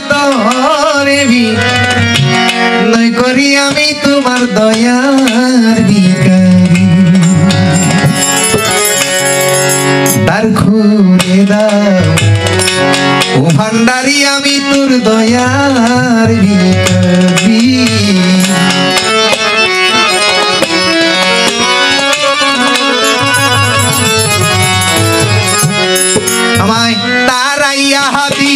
কাতরে নই করি আমি তোমার দয়ার ভিখারি দ্বার খুলে দাও ও ভান্ডারি আমি তোর দয়ার ভিখারি আমায় তারাইয়া হাতি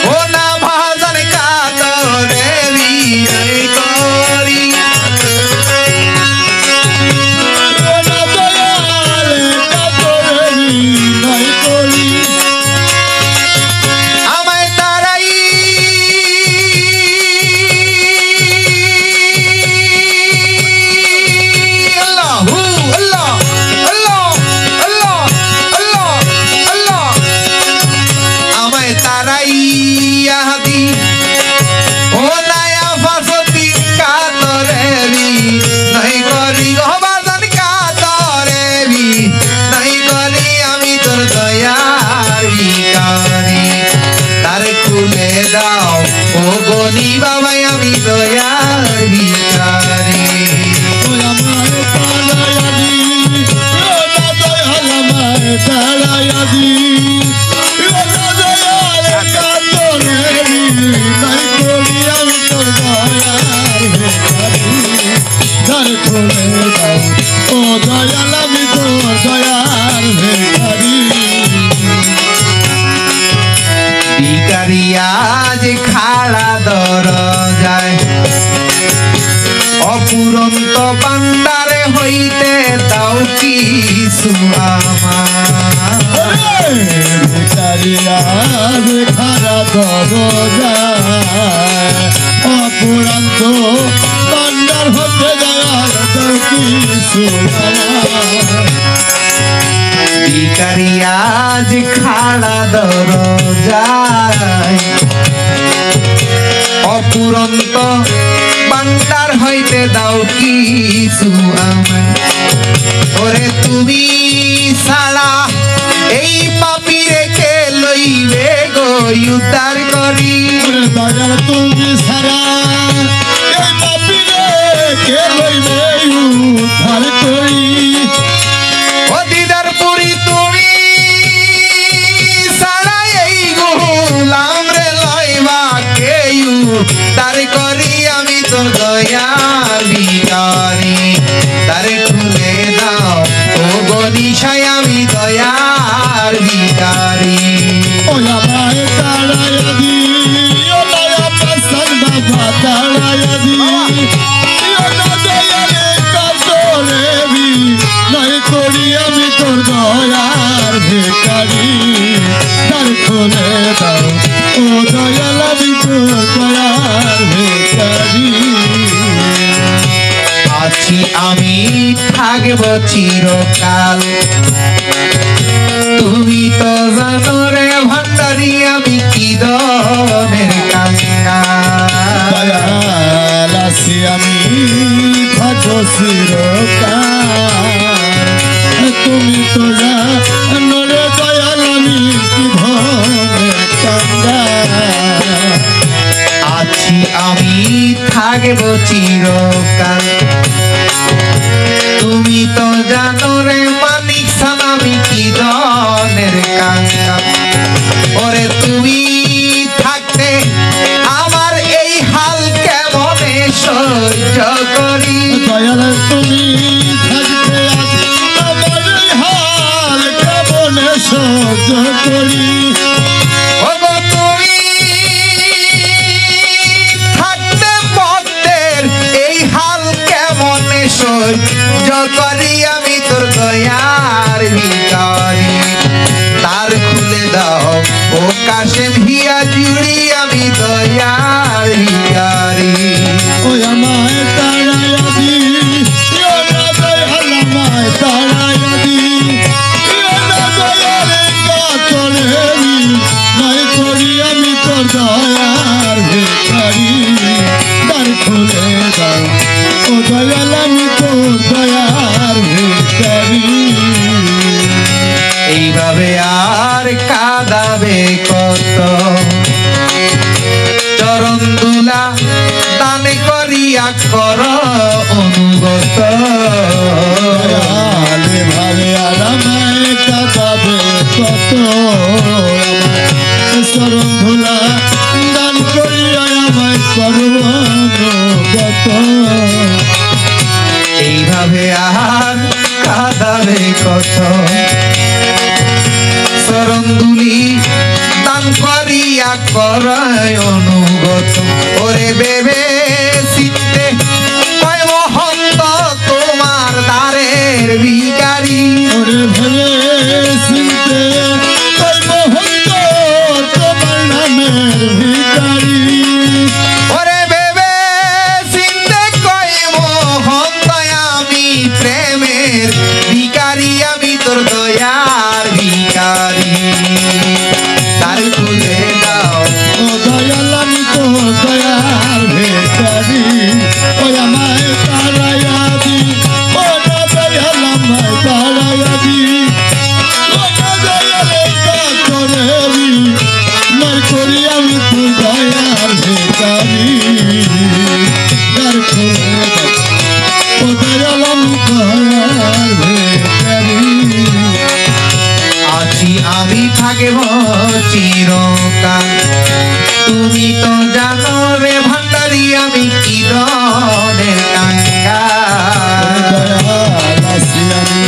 ও না ভাজন কাতরে বিনয় করি আমায় তারাই আল্লাহু আল্লাহ আল্লাহ আল্লাহ আল্লাহ আল্লাহ আমায় তারাইয়া হাতি ও নায়া ফাসতি কাতরে বিনয় করি গো ভাজন কাতরে বিনয় করি আমি তোর দয়ার ভিখারি দ্বার খুলে দাও ও গনি বাবা আমি দয়ার ভিখারি ভিখারি আজ খাড়া দরজায় অপুরন্ত ভান্ডারে হইতে দাও কিছু আমার ভিখারি আজ খাড়া দরজায় অপুরন্ত ভান্ডার হতে যাওয়ার দাও কিছু আমার ভিখারি আজ খাড়া দরজায় অপুরন্ত ভান্ডার হইতে দাও কিছু আমায় ওরে তুমি ছাড়া এই পাপি রেখে লইবে গো উদ্ধার করি দয়াল তুমি সারা এই পাপিরে কে লইবে উদ্ধার করি ও দিদার পুরি তুমি ছাড়া এই গোলাম রে লইবা কে উদ্ধার করি আমি তোর দয়ার ভিখারি দ্বার খুলে দাও ও গনিশায় আমি দয়ার ভিখারি ও আমায় তাড়াইয়া দি ও দয়া প্রসন্ন বাবা তাড়াইয়া দি ও দয়ালে কাতরে নয় করি আমি তোর দয়ার ভিখারি দ্বার খুলে দাও ও দয়াল আমি তোর দয়ার ভিখারি আছি আমি থাকব চিরকাল তুমি তো জানো রে ভান্ডারি আমি কি দমের কাঙ্গাল দয়াল আছি আমি থাকো চিরকাল তুমি তো জানো রে দয়াল আমি কি ধনের কাঙ্গাল আছি আমি থাকব চিরকাল তুমি তো জানো রে মানিক সান আমি কি দনের কাঙ্গাল ওরে তুমি থাকতে আমার এই হাল কেমনে সহ্য করি দয়াল তুমি থাকতে আমার এই হাল কেমনে সহ্য করি ওগো তুমি থাকতে ভক্তের এই হাল কেমনে সহ্য করি আমি তোর দয়ার ভিখারি দ্বার খুলে দাও ও কাশেম হিয়া জুড়ি আমি দয়ার ভিখারি ও আমায় তাড়াইয়া দি ও না দয়াল আমায় তাড়াইয়া দি ও না দয়ালে কাতরে নয় করি আমি তোর দয়ার ভিখারি দ্বার খুলে দাও ও দয়াল আমি তোর দয়ার ভিখারি এইভাবে আর কাঁদাবে কত দয়ালে ভাবে আর আমায় কাঁদাবে কত চরণ ধুলা দান করিয়া আমায় করবানুগত এইভাবে আর কাঁদাবে কত চরণ ধুলি দান করিয়া করায় অনুগত ওরে বেবে চিত্তে কয় মহন্ত তোমার দ্বারের ভিখারি ওরে ভেবে চিনতে কই মহন্ত তোমার নামের ভিখারি ওরে বেবে চিনতে কয় মহন্ত আমি প্রেমের ভিখারি আমি তোর দয়ার ভিখারি তার খুলে দাও ও দয়াল আমি তো দয়ার ভিখারি ওই আমায় তারাইয়া দি ও না দয়াল আমায় তারাইয়া দি ও না দয়ালে করে মার করি আমি তো দয়ার ভিখারি তার খুলে দাও ও দয়াল আমি দয়ার ভিখারি আছি আমি থাকব চিরকাল তুমি তো জানো রে ভান্ডারি আমি কি দনের কাঙ্গাল দয়াল আছি আমি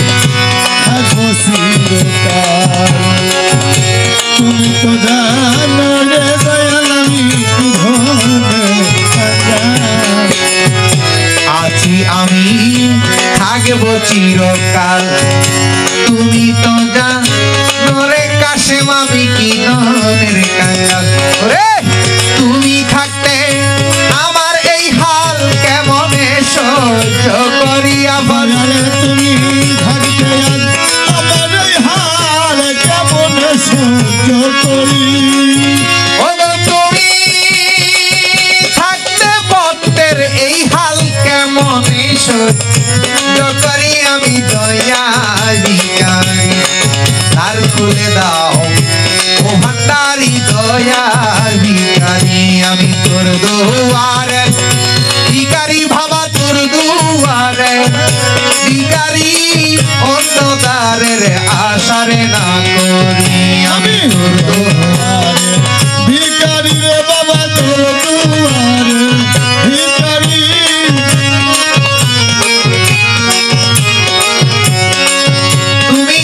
থাকবো চিরকাল তুমি তো জানো রে দয়াল আমি ধনের কাঙ্গাল আছি আমি থাকব চিরকাল তুমি তো জানো রে কাশেম আমি কি দনের কাঙ্গাল ওরে তুমি থাকতে আমার এই হাল কেমনে সহ্য করিয়া বল দয়ালে তুমি থাকতে আজ আমার এই হাল কেমন সহ্য করি ওগো তুমি থাকতে ভক্তের এই হাল কেমন সহ্য করি আমি দয়ার ভিখারি তার খুলে দাও ও ভান্ডারি দয়ার ভিখারি আমি তোর দুয়ারে ভিখারি ভাবা তোর দুয়ারে ভিখারি অন্য দ্বারের আশারে না করি আমি তোর দুয়ারে ভিখারি রে বাবা তোর দুয়ারে ভিখারি তুমি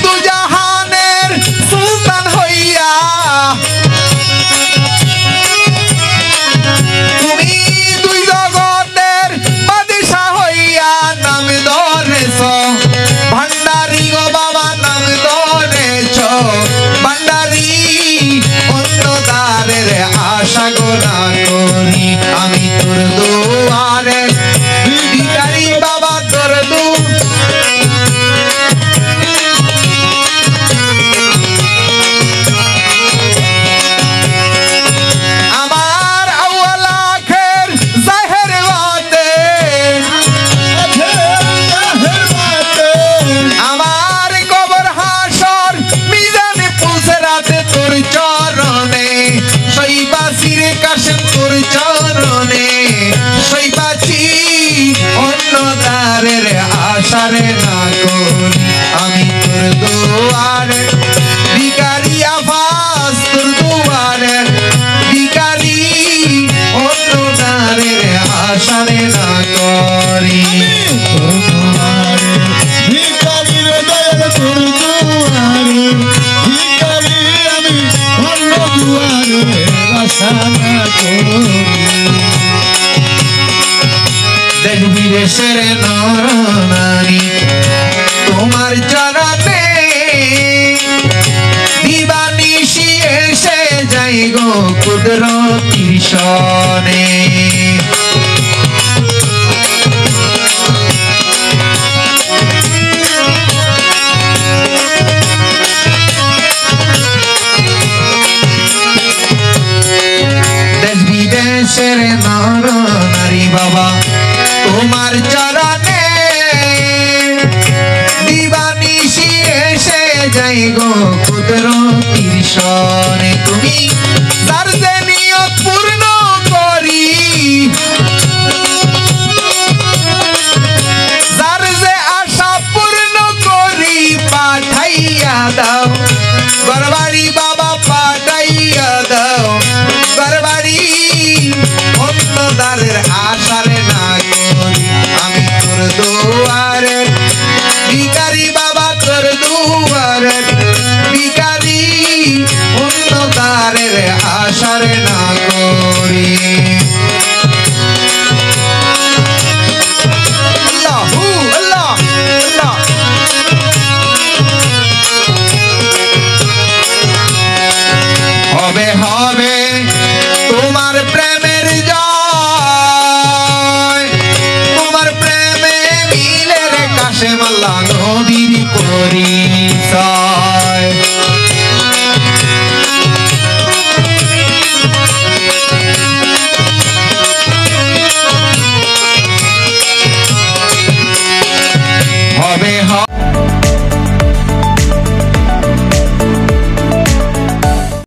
দুজাহানের সুলতান হইয়া তুমি দুই জগতের বাদশা হইয়া নাম ধরেছ ভান্ডারি গো বাবা নাম ধরেছ ভান্ডারি অন্য দ্বারের আশা গো না করি আমি তোর দুয়ারে ভিখারি বাবা তোর আমার আউয়াল আখের জাহের বাতে আমার কবর হাসর মিজানে পৌঁছে রাতে তোর চরণে সইবাসির কাশেম তোর চরণে সইবাচি অন্য দ্বারের আশারে না করি আমি তোর দুয়ারে ভিখারি আভাস তোর দুয়ারে ভিখারি অন্য দ্বারের আশারে না করি তোর দুয়ারে ভিখারি রে দয়াল তোর দুয়ারে ভিখারি আমি অন্য দুয়ারে আশা না করি দেশ বিদেশের নর নারী তোমার চরণে দিবানিশি এসে যাই গো কুদরতির সনে দেশ বিদেশের নর নারী বাবা তোমার চরণে দিবানিশি এসে যাই গো কুদরতির সনে তুমি তার যে নিয়ত পূর্ণ করি কবে হবে তোমার প্রেমের জয় তোমার প্রেমে মিলে রে কাশেম আল্লাহ নবীর পরিচয়